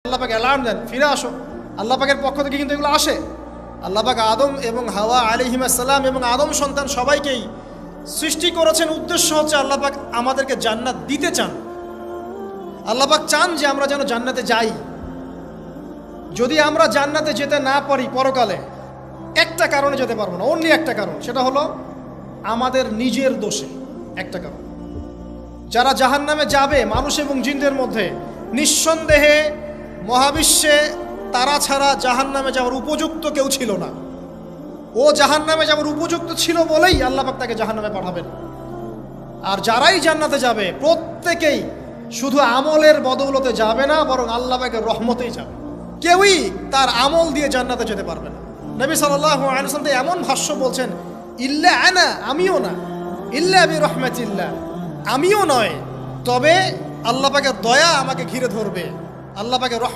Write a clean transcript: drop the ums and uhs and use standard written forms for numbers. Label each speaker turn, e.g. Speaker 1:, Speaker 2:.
Speaker 1: আল্লাহ পাক অ্যালার্ম দেন, ফিরে আসো। আল্লাহ পাকের পক্ষ থেকে কিন্তু এগুলো আসে। আল্লাহ পাক আদম এবং হাওয়া আলাইহিস সালাম এবং আদম সন্তান সবাইকেই সৃষ্টি করেছেন। উদ্দেশ্য হচ্ছে আল্লাহ পাক আমাদেরকে জান্নাত দিতে চান। আল্লাহ পাক চান যে আমরা যেন জান্নাতে যাই। যদি আমরা জান্নাতে যেতে না পারি পরকালে, একটা কারণে যেতে পারবো না, অনলি একটা কারণ, সেটা হলো আমাদের নিজের দোষে। একটা কারণ, যারা জাহান্নামে যাবে মানুষ এবং জিনদের মধ্যে, নিঃসন্দেহে মহাবিশ্বে তারা ছাড়া জাহান্নামে যাওয়ার উপযুক্ত কেউ ছিল না। ও জাহান্নামে যাওয়ার উপযুক্ত ছিল বলেই আল্লাহ পাক তাকে জাহান্নামে পাঠাবেন। আর যারাই জান্নাতে যাবে প্রত্যেকেই শুধু আমলের বদৌলতে যাবে না, বরং আল্লাহ পাকের রহমতেই যাবে। কেউই তার আমল দিয়ে জান্নাতে যেতে পারবে না। নবী সাল্লাল্লাহু আলাইহি ওয়াসাল্লাম এমন ভাষ্য বলছেন, ইল্লা আনা, আমিও না, ইল্লা বিরহমাতিল্লাহ, আমিও নয়, তবে আল্লাহ পাকের দয়া আমাকে ঘিরে ধরবে, আল্লাহ পাকের রহমত